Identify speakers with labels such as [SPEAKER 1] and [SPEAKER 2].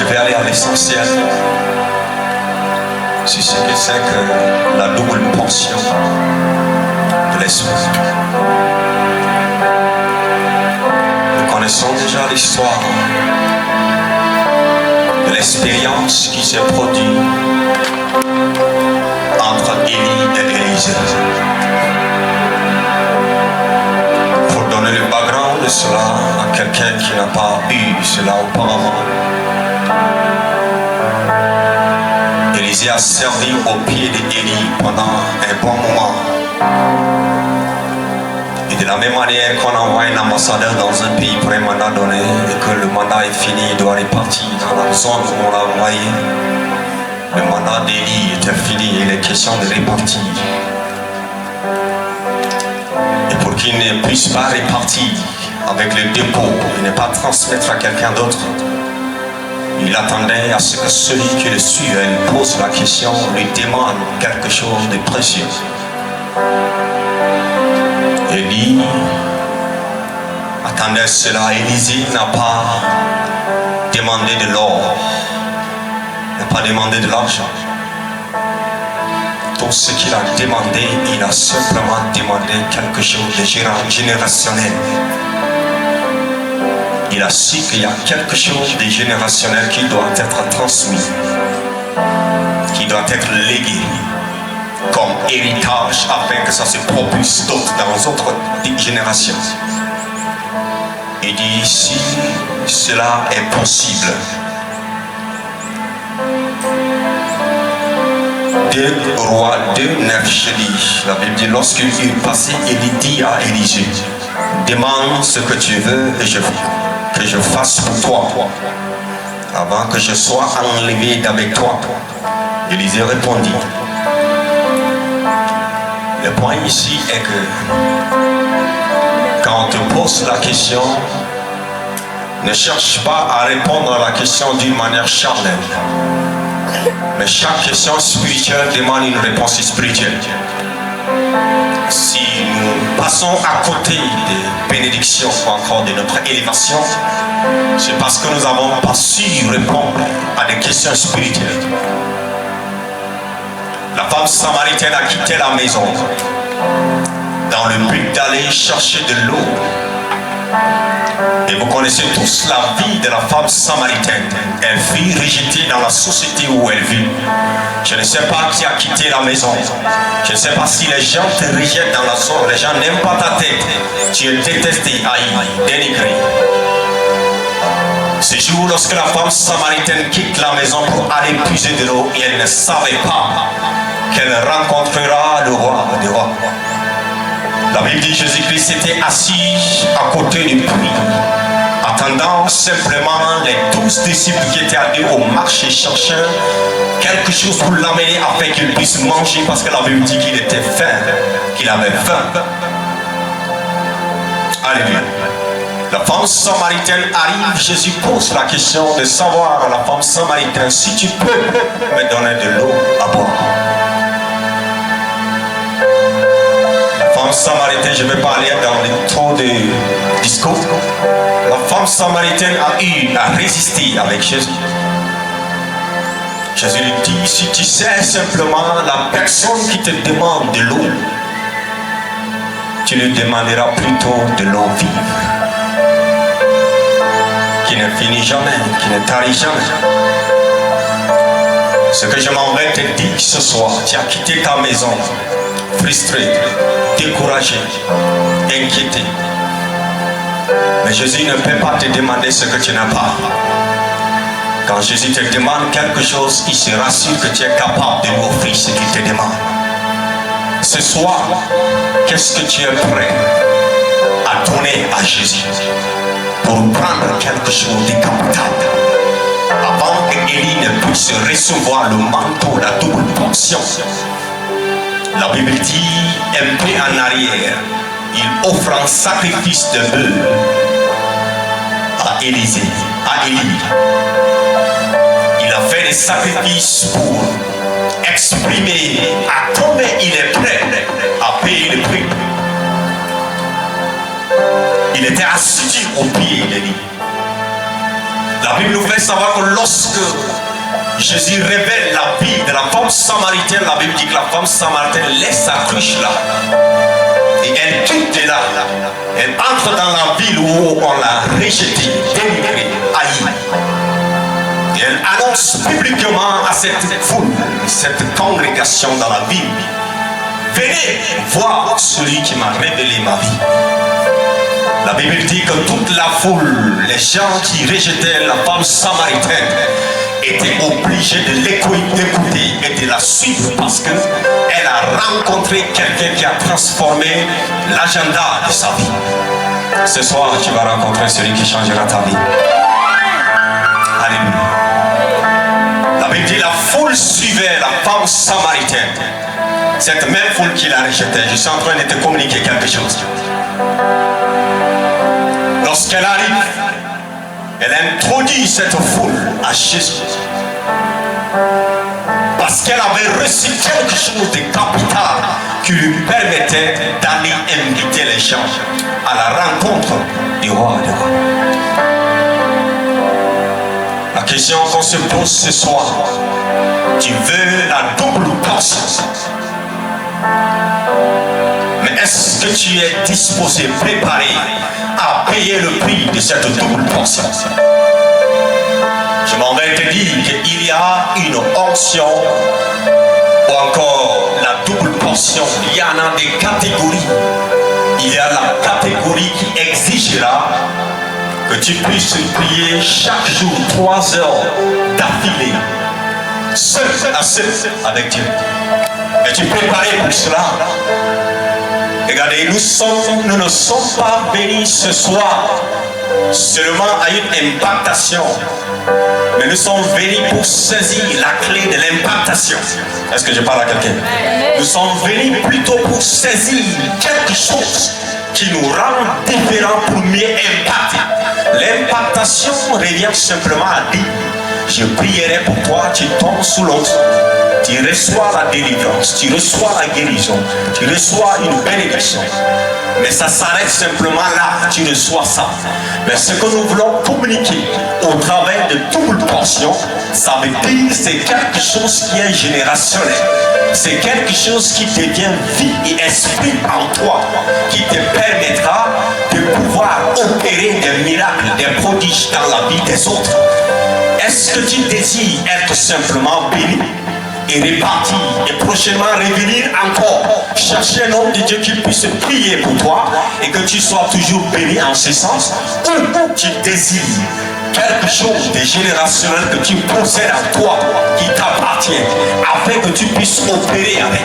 [SPEAKER 1] je vais aller à l'essentiel. C'est ce que c'est que la double portion de l'esprit. Nous connaissons déjà l'histoire de l'expérience qui s'est produite entre Élie et Élisée. Pour donner le background de cela à quelqu'un qui n'a pas eu cela auparavant, Élisée a servi au pied d'Élie pendant un bon moment. Et de la même manière qu'on envoie un ambassadeur dans un pays pour un mandat donné et que le mandat est fini, il doit repartir dans la zone où on l'a envoyé. Le mandat d'Élie était fini et il est question de repartir. Et pour qu'il ne puisse pas repartir avec le dépôt et ne pas transmettre à quelqu'un d'autre, il attendait à ce que celui qui le suit lui pose la question, lui demande quelque chose de précieux. Élie attendait cela. Élisée n'a pas demandé de l'or, n'a pas demandé de l'argent. Tout ce qu'il a demandé, il a simplement demandé quelque chose de générationnel. Il a su qu'il y a quelque chose de générationnel qui doit être transmis, qui doit être légué comme héritage afin que ça se propulse d'autres dans d'autres générations. Il dit si cela est possible. 2 Rois 2, 9, je dis, la Bible dit, lorsqu'il est passé, il dit à Élisée, demande ce que tu veux et que je fasse pour toi, avant que je sois enlevé d'avec toi. Élisée répondit. Le point ici est que quand on te pose la question, ne cherche pas à répondre à la question d'une manière charnelle. Mais chaque question spirituelle demande une réponse spirituelle. Si nous passons à côté des bénédictions ou encore de notre élévation, c'est parce que nous n'avons pas su répondre à des questions spirituelles. La femme samaritaine a quitté la maison dans le but d'aller chercher de l'eau. Et vous connaissez tous la vie de la femme samaritaine. Elle fut rejetée dans la société où elle vit. Je ne sais pas qui a quitté la maison. Je ne sais pas si les gens te rejettent dans la zone. Les gens n'aiment pas ta tête. Tu es détesté, haï, dénigré. Ce jour, lorsque la femme samaritaine quitte la maison pour aller puiser de l'eau, et elle ne savait pas qu'elle rencontrera le roi des rois. La Bible dit que Jésus-Christ était assis à côté du puits, attendant simplement les 12 disciples qui étaient allés au marché chercher quelque chose pour l'amener afin qu'il puisse manger, parce que la Bible dit qu'il était faim, qu'il avait faim. Alléluia. La femme samaritaine arrive, Jésus pose la question de savoir à la femme samaritaine, si tu peux me donner de l'eau à boire. La femme samaritaine, je ne vais pas aller dans les trop de discours. La femme samaritaine a eu à résister avec Jésus. Jésus lui dit, si tu sais simplement la personne qui te demande de l'eau, tu lui demanderas plutôt de l'eau vive, qui ne finit jamais, qui ne tarit jamais. Ce que je m'en vais te dire ce soir, tu as quitté ta maison, frustré, découragé, inquiété. Mais Jésus ne peut pas te demander ce que tu n'as pas. Quand Jésus te demande quelque chose, il se rassure que tu es capable de lui offrir ce qu'il te demande. Ce soir, qu'est-ce que tu es prêt à donner à Jésus pour prendre quelque chose de capital avant que Élie ne puisse recevoir le manteau, la double portion? La Bible dit un peu en arrière, il offre un sacrifice de bœuf à Élisée, à Élie. Il a fait des sacrifices pour exprimer à combien il est prêt à payer le prix. Il était assis au pied d'Élie. La Bible nous fait savoir que lorsque Jésus révèle la vie de la femme samaritaine, la Bible dit que la femme samaritaine laisse sa cruche là. Et elle quitte là. Elle entre dans la ville où on l'a rejetée, dénigrée, haïe. Et elle annonce publiquement à cette foule, cette congrégation dans la ville, venez voir celui qui m'a révélé ma vie. La Bible dit que toute la foule, les gens qui rejetaient la femme samaritaine, étaient obligés de l'écouter et de la suivre parce qu'elle a rencontré quelqu'un qui a transformé l'agenda de sa vie. Ce soir, tu vas rencontrer celui qui changera ta vie. Alléluia. La Bible dit que la foule suivait la femme samaritaine. Cette même foule qui la rejetait. Je suis en train de te communiquer quelque chose. Lorsqu'elle arrive, elle introduit cette foule à Jésus. Parce qu'elle avait reçu quelque chose de capital qui lui permettait d'aller inviter les gens à la rencontre du roi des rois. La question qu'on se pose ce soir, tu veux la double portion? Mais est-ce que tu es disposé, préparé à payer le prix de cette double portion? Je m'en vais te dire qu'il y a une onction ou encore la double portion. Il y en a des catégories. Il y a la catégorie qui exigera que tu puisses prier chaque jour 3 heures d'affilée, seul à seul avec Dieu. Et tu es préparé pour cela? Regardez, nous ne sommes pas bénis ce soir seulement à une impactation, mais nous sommes venus pour saisir la clé de l'impactation. Est-ce que je parle à quelqu'un? Nous sommes venus plutôt pour saisir quelque chose qui nous rend différents pour mieux impacter. L'impactation revient simplement à dire: je prierai pour toi, tu tombes sous l'autre. Tu reçois la délivrance, tu reçois la guérison, tu reçois une bénédiction. Mais ça s'arrête simplement là, tu reçois ça. Mais ce que nous voulons communiquer au travers de double portion, ça veut dire que c'est quelque chose qui est générationnel. C'est quelque chose qui devient vie et esprit en toi, qui te permettra de pouvoir opérer des miracles, des prodiges dans la vie des autres. Est-ce que tu désires être simplement béni et réparti et prochainement revenir encore chercher un homme de Dieu qui puisse prier pour toi et que tu sois toujours béni en ce sens, ou tu désires quelque chose de générationnel que tu possèdes en toi qui t'appartient afin que tu puisses opérer avec?